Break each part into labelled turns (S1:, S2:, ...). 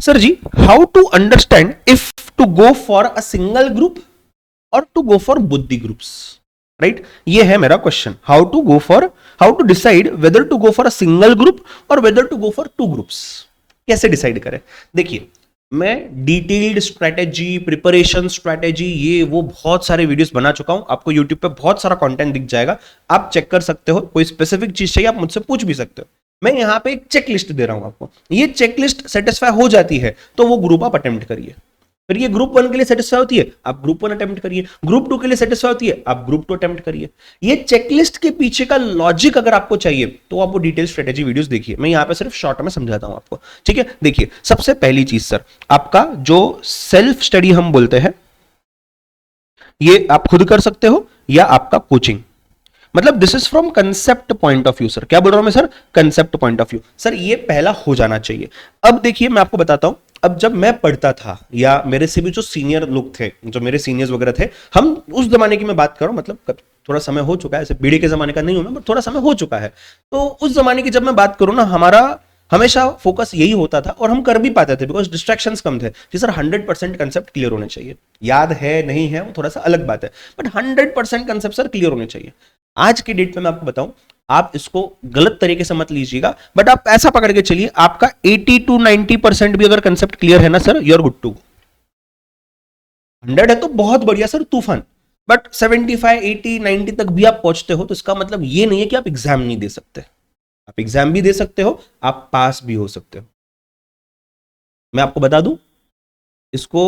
S1: Sir ji, how to understand if to go for a single group और to go for both the groups, right? ये है मेरा question, how to decide whether to go for a single group और whether to go for two groups. कैसे decide करें? देखिए, मैं detailed strategy, preparation strategy, ये वो बहुत सारे वीडियोस बना चुका हूं। आपको यूट्यूब पे बहुत सारा कंटेंट दिख जाएगा, आप चेक कर सकते हो। कोई स्पेसिफिक चीज चाहिए आप मुझसे पूछ भी सकते हो। मैं यहां पे एक चेक लिस्ट दे रहा हूं आपको, ये चेक लिस्ट सेटिस्फाई हो जाती है तो वो ग्रुप आप अटेम्प्ट करिए। फिर ये ग्रुप 1 के लिए सेटिस्फाई होती है, आप ग्रुप 1 अटेम्प्ट करिए। ग्रुप 2 के लिए सेटिस्फाई होती है, आप ग्रुप 2 अटेम्प्ट करिए। ये चेकलिस्ट के पीछे का लॉजिक अगर आपको चाहिए तो आपको डिटेल स्ट्रेटेजी वीडियोस देखिए। मैं यहां पे सिर्फ शॉर्ट में समझाता हूं आपको, ठीक है? देखिए, सबसे पहली चीज सर, आपका जो सेल्फ स्टडी हम बोलते हैं, ये आप खुद कर सकते हो या आपका कोचिंग, मतलब this is from concept point of view. Sir क्या बोल रहा हूं मैं sir? Concept point of view. Sir ये पहला हो जाना चाहिए। अब देखिए, मैं आपको बताता हूं, अब जब मैं पढ़ता था या मेरे से भी जो सीनियर लोग थे, जो मेरे सीनियर्स वगैरह थे, हम उस जमाने की मैं बात कर रहा हूं, मतलब थोड़ा समय हो चुका है, ऐसे बीड़ी के जमाने का नहीं हूं मैं, बट थोड़ा समय हो चुका है। तो उस जमाने की जब मैं बात करूं ना, हमारा हमेशा फोकस यही होता था और हम कर भी पाते थे बिकॉज डिस्ट्रैक्शंस कम थे कि सर 100% कंसेप्ट क्लियर होने चाहिए। याद है नहीं है वो थोड़ा सा अलग बात है, बट 100% कंसेप्ट सर क्लियर होने चाहिए। आज की डेट में मैं आपको बताऊं, आप इसको गलत तरीके से मत लीजिएगा, बट आप ऐसा पकड़ के चलिए, आपका 80 to 90% भी अगर कंसेप्ट क्लियर है ना sir, you are good too. 100 है तो बहुत बढ़िया सर, तूफान। बट 75, 80, 90 तक भी आप पहुंचते हो तो इसका मतलब ये नहीं है कि आप एग्जाम नहीं दे सकते। आप एग्जाम भी दे सकते हो, आप पास भी हो सकते हो। मैं आपको बता दूं, इसको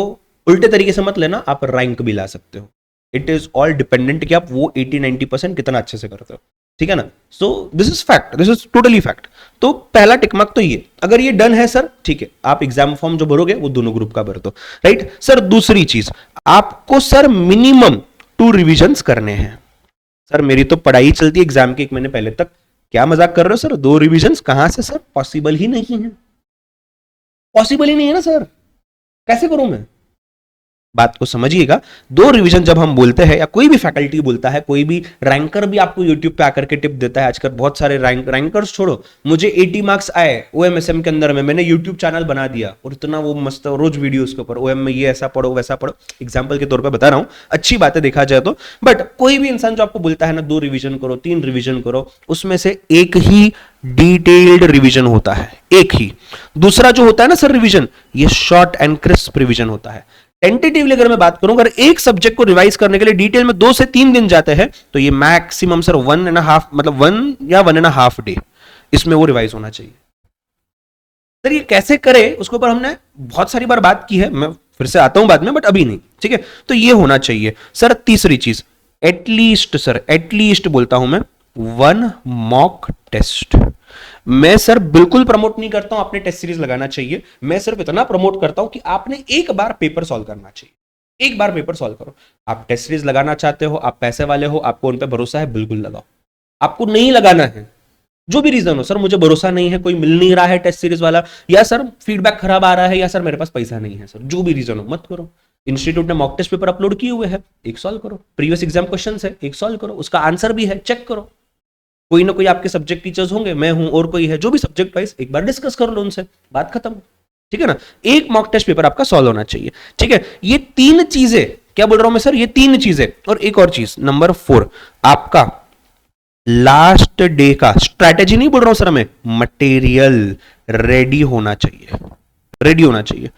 S1: उल्टे तरीके से मत लेना, आप रैंक भी ला सकते हो। इट इज ऑल डिपेंडेंट कि आप वो 80-90% कितना अच्छे से करते हो, ठीक है ना? So this is fact, this is totally fact. तो पहला टिकमार्क तो ये, अगर ये डन है सर, ठीक है, आप एग्जाम फॉर्म जो भरोगे वो दोनों ग्रुप का भर दो, राइट सर? दूसरी चीज, आपको सर मिनिमम 2 रिविजन्स करने हैं। सर मेरी तो पढ़ाई चलती है एग्जाम के 1 महीने पहले तक, क्या मजाक कर रहे हो सर? 2 रिविजन्स कहां से सर? पॉसिबल ही नहीं है, पॉसिबल ही नहीं है ना सर, कैसे करूं मैं? बात को समझिएगा। 2 रिवीजन जब हम बोलते हैं, या कोई भी फैकल्टी बोलता है, कोई भी रैंकर भी आपको यूट्यूब पे आकर के टिप देता है, आजकल बहुत सारे रैंकर्स छोड़ो, मुझे 80 मार्क्स आए ओएमएसएम के अंदर में, मैंने यूट्यूब चैनल बना दिया और इतना वो मस्त रोज वीडियो उसके ऊपर, ओएम में ये ऐसा पढ़ो वैसा पढ़ो, एग्जाम्पल के तौर पर बता रहा हूं, अच्छी बात है देखा जाए तो। बट कोई भी इंसान जो आपको बोलता है ना 2 रिविजन करो, 3 रिविजन करो, उसमें से एक ही डिटेल्ड रिवीजन होता है, एक ही। दूसरा जो होता है ना सर रिवीजन, ये शॉर्ट एंड क्रिस्प रिवीजन होता है। टेंटेटिवली अगर मैं बात करूं, अगर एक सब्जेक्ट को रिवाइज करने के लिए डिटेल में 2 से 3 दिन जाते हैं तो ये मैक्सिमम सर 1.5, मतलब 1 या 1.5 डे इसमें वो रिवाइज होना चाहिए। सर ये कैसे करें उसके ऊपर हमने बहुत सारी बार बात की है, मैं फिर से आता हूं बाद में, बट अभी नहीं, ठीक है? तो ये होना चाहिए सर। तीसरी चीज, एटलीस्ट सर, एटलीस्ट बोलता हूं मैं, 1 मॉक टेस्ट। मैं सर बिल्कुल प्रमोट नहीं करता हूं आपने टेस्ट सीरीज लगाना चाहिए, मैं सिर्फ इतना प्रमोट करता हूं कि आपने एक बार पेपर सॉल्व करना चाहिए। एक बार पेपर सॉल्व करो। आप टेस्ट सीरीज लगाना चाहते हो, आप पैसे वाले हो, आपको उन पर भरोसा है, बिल्कुल लगाओ। आपको नहीं लगाना है, जो भी रीजन हो, सर मुझे भरोसा नहीं है, कोई मिल नहीं रहा है टेस्ट सीरीज वाला, या सर फीडबैक खराब आ रहा है, या सर मेरे पास पैसा नहीं है, सर जो भी रीजन हो मत करो। इंस्टीट्यूट ने मॉक टेस्ट पेपर अपलोड किए हुए हैं, एक सॉल्व करो। प्रीवियस एग्जाम क्वेश्चन है, एक सॉल्व करो, उसका आंसर भी है, चेक करो। कोई ना कोई आपके सब्जेक्ट टीचर्स होंगे, मैं हूं और कोई है, जो भी सब्जेक्ट वाइज एक बार डिस्कस कर लो उनसे, बात खत्म, ठीक है ना? एक मॉक टेस्ट पेपर आपका सॉल्व होना चाहिए, ठीक है? ये 3 चीजें, क्या बोल रहा हूं मैं सर? ये 3 चीजें। और एक और चीज, नंबर 4, आपका लास्ट डे का स्ट्रैटेजी नहीं बोल रहा हूं सर, हमें मटेरियल रेडी होना चाहिए, रेडी होना चाहिए,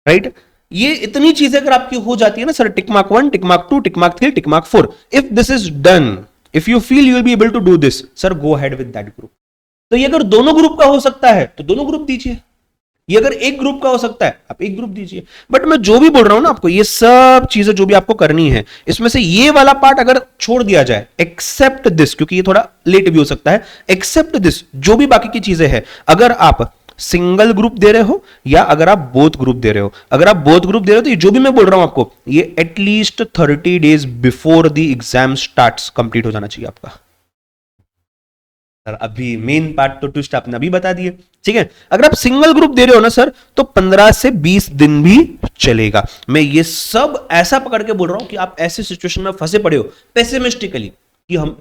S1: राइट? ये इतनी चीजें अगर आपकी हो जाती है ना sir, tick mark 1, tick mark 2, tick mark 3, tick mark 4, if this is done, if you feel you will be able to do this, sir go ahead with that group. तो ये अगर दोनों ग्रुप का हो सकता है तो दोनों ग्रुप दीजिए, ये अगर एक ग्रुप का हो सकता है आप एक ग्रुप दीजिए। बट मैं जो भी बोल रहा हूं ना आपको, ये सब चीजें जो भी आपको करनी है, इसमें से ये वाला पार्ट अगर छोड़ दिया जाए, एक्सेप्ट दिस, क्योंकि ये थोड़ा लेट भी हो सकता है, एक्सेप्ट दिस, जो भी बाकी की चीजें हैं, अगर आप सिंगल ग्रुप दे रहे हो या अगर आप बोथ ग्रुप दे रहे हो, अगर आप बोथ ग्रुप दे रहे हो तो ये जो भी मैं बोल रहा हूं आपको, ये at least 30 days before the exam starts complete हो जाना चाहिए आपका। सर अभी मेन पार्ट तो ट्विस्ट आपने अभी बता दिए, ठीक है? अगर आप सिंगल ग्रुप दे रहे हो ना सर, तो 15 से 20 दिन भी चलेगा। मैं ये सब ऐसा पकड़ के बोल रहा हूं कि आप ऐसे सिचुएशन में फंसे पड़े हो पेसिमिस्टिकली कि हम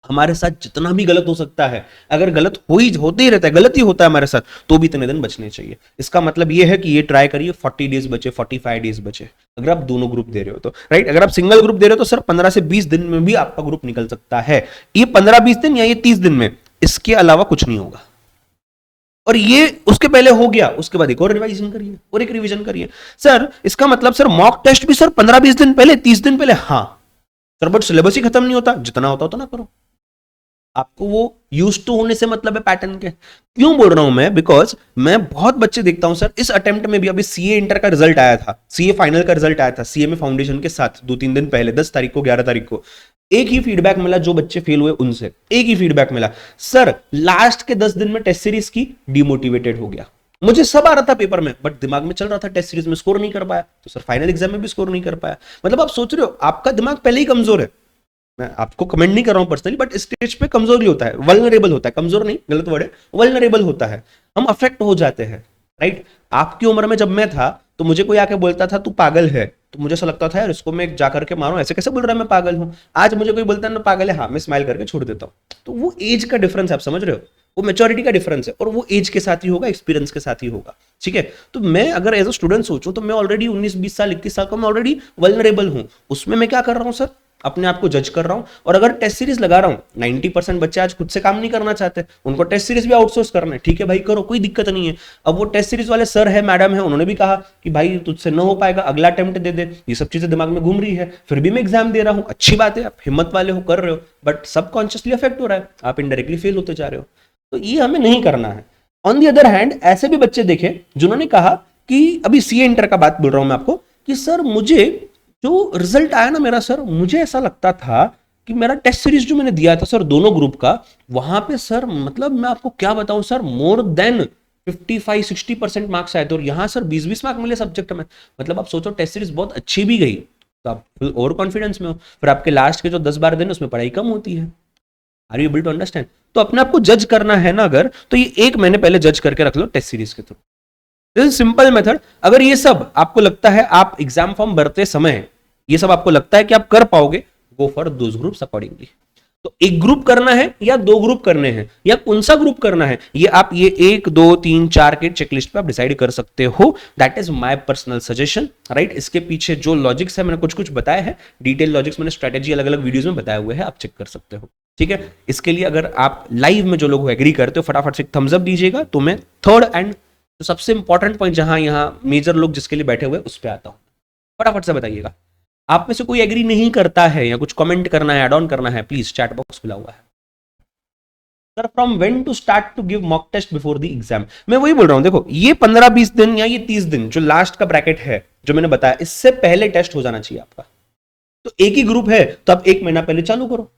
S1: हमारे साथ जितना भी गलत हो सकता है, अगर गलत होते ही रहता है, गलत ही होता है हमारे साथ, तो भी इतने दिन बचने चाहिए। इसका मतलब ये है कि ये ट्राई करिए 40 डेज बचे, 45 डेज बचे, अगर आप दोनों ग्रुप दे रहे हो तो, राइट। अगर आप सिंगल ग्रुप दे रहे हो तो सर 15 से 20 दिन में भी आपका ग्रुप निकल सकता है। ये 15-20 दिन या ये 30 दिन में, इसके अलावा कुछ नहीं होगा। और ये उसके पहले हो गया, उसके बाद एक और रिवाइजन करिए और एक रिवीजन करिए। सर इसका मतलब सर मॉक टेस्ट भी सर 15-20 दिन पहले, 30 दिन पहले, हाँ सर, बट सिलेबस ही खत्म नहीं होता, जितना होता तो ना करो। आपको वो यूज टू होने से मतलब है पैटर्न के। क्यों बोल रहा हूं मैं? बिकॉज मैं बहुत बच्चे देखता हूं सर, इस अटेम्प्ट में भी अभी सीए इंटर का रिजल्ट आया था, सीए फाइनल का रिजल्ट आया था, सीए में फाउंडेशन के साथ 2-3 दिन पहले, 10 तारीख को, 11 तारीख को, एक ही फीडबैक मिला जो बच्चे फेल हुए उनसे, एक ही फीडबैक मिला सर, लास्ट के 10 दिन में टेस्ट सीरीज की डिमोटिवेटेड हो गया। मुझे सब आ रहा था पेपर में, बट दिमाग में चल रहा था टेस्ट सीरीज में स्कोर नहीं कर पाया, तो सर फाइनल एग्जाम में भी स्कोर नहीं कर पाया। मतलब आप सोच रहे हो आपका दिमाग पहले ही कमजोर है। मैं आपको कमेंट नहीं कर रहा हूं पर्सनली, बट स्टेज पे कमजोरी होता है, वल्नरेबल होता है, कमजोर नहीं, गलत वर्ड है, वल्नरेबल होता है, हम अफेक्ट हो जाते हैं, राइट। आपकी उम्र में जब मैं था तो मुझे कोई आके बोलता था तू पागल है, तो मुझे ऐसा लगता था यार इसको मैं जाकर के मारूं, ऐसे कैसे बोल रहा है मैं पागल हूं। आज मुझे कोई बोलता है ना पागल है, हाँ मैं स्माइल करके छोड़ देता हूं। तो वो एज का डिफरेंस है, आप समझ रहे हो, वो मेच्योरिटी का डिफरेंस है, और वो एज के साथ ही होगा, एक्सपीरियंस के साथ ही होगा, ठीक है। तो मैं अगर एज अ स्टूडेंट सोचूं तो मैं ऑलरेडी 19-20 साल 21 साल का, मैं ऑलरेडी वल्नरेबल हूं। उसमें मैं क्या कर रहा हूं सर, अपने आप को जज कर रहा हूं। और अगर टेस्ट सीरीज लगा रहा हूं, 90% बच्चे आज खुद से काम नहीं करना चाहते, उनको टेस्ट सीरीज भी आउटसोर्स करना है, ठीक है भाई करो, कोई दिक्कत नहीं है। अब वो टेस्ट सीरीज वाले सर है, मैडम है, उन्होंने भी कहा कि भाई तुझसे न हो पाएगा, अगला अटेम्प्ट दे दे, ये सब चीजें दिमाग में घूम रही है, फिर भी मैं एग्जाम दे रहा हूं, अच्छी बात है, आप हिम्मत वाले हो, कर रहे हो, बट सबकॉन्शियसली अफेक्ट हो रहा है, आप इनडायरेक्टली फेल होते जा रहे हो। तो ये हमें नहीं करना है। ऑन दी अदर हैंड ऐसे भी बच्चे देखे जिन्होंने कहा कि, अभी सीए इंटर का बात बोल रहा हूं मैं आपको, कि सर मुझे जो रिजल्ट आया ना मेरा, सर मुझे ऐसा लगता था कि मेरा टेस्ट सीरीज जो मैंने दिया था सर दोनों ग्रुप का, वहां पे सर मतलब मैं आपको क्या बताऊं सर, मोर देन 55-60% मार्क्स आए थे, और यहां सर 20-20 मार्क मिले सब्जेक्ट में। मतलब आप सोचो टेस्ट सीरीज बहुत अच्छी भी गई तो आप ओवर कॉन्फिडेंस में हो, फिर आपके लास्ट के जो 10-12 दिन उसमें पढ़ाई कम होती है। Are you able to understand? तो अपने आप को जज करना है ना अगर, तो ये एक महीने पहले जज करके रख लो टेस्ट सीरीज के through. This is simple method. अगर ये सब आपको लगता है, आप एग्जाम फॉर्म भरते समय ये सब आपको लगता है कि आप कर पाओगे, go for those groups accordingly. तो एक ग्रुप करना है या 2 ग्रुप करने हैं, या कौन सा ग्रुप करना है, ये आप ये 1, 2, 3, 4 के चेकलिस्ट पे आप डिसाइड कर सकते हो। That is my personal suggestion, right. इसके पीछे जो लॉजिक्स है मैंने कुछ कुछ बताया है, डिटेल लॉजिक्स मैंने स्ट्रेटेजी अलग अलग वीडियोस में बताए हुए हैं, आप चेक कर सकते हो, ठीक है। इसके लिए अगर आप लाइव में जो लोग एग्री करते हो फटाफट से थम्स अप दीजिएगा, तो मैं थर्ड एंड तो सबसे इंपॉर्टेंट पॉइंट जहां यहां मेजर लोग जिसके लिए बैठे हुए उस पर आता हूं, फटाफट से बताइएगा। आप में से कोई एग्री नहीं करता है या कुछ कमेंट करना है, ऐड ऑन करना है, प्लीज चैट बॉक्स खुला हुआ है। Sir from when to start to give mock test before the exam, मैं वही बोल रहा हूं, देखो ये 15-20 दिन या ये 30 दिन जो लास्ट का ब्रैकेट है जो मैंने बताया, इससे पहले टेस्ट हो जाना चाहिए आपका। तो एक ही ग्रुप है तो आप 1 महीना पहले चालू करो,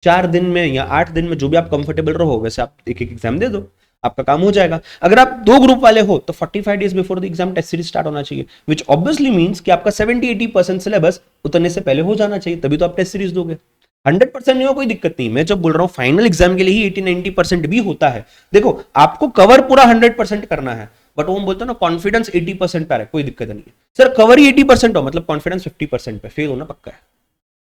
S1: 4 दिन में या 8 दिन में जो भी आप कंफर्टेबल रहो वैसे आप एक एग्जाम दे दो, आपका काम हो जाएगा। अगर आप 2 ग्रुप वाले हो तो 45 days before the exam test series start होना चाहिए, विच ऑब्वियसली मींस कि आपका 70-80% सिलेबस उतरने से पहले हो जाना चाहिए, तभी तो आप टेस्ट सीरीज दोगे। 100% नहीं हो कोई दिक्कत नहीं, मैं जब बोल रहा हूं फाइनल एग्जाम के लिए ही 80-90% भी होता है। देखो आपको कवर पूरा 100% करना है, बट वो हम बोलते हैं ना कॉन्फिडेंस 80% पर है, कोई दिक्कत नहीं है। सर कवर ही 80% हो मतलब कॉन्फिडेंस 50% पे, फेल होना पक्का है।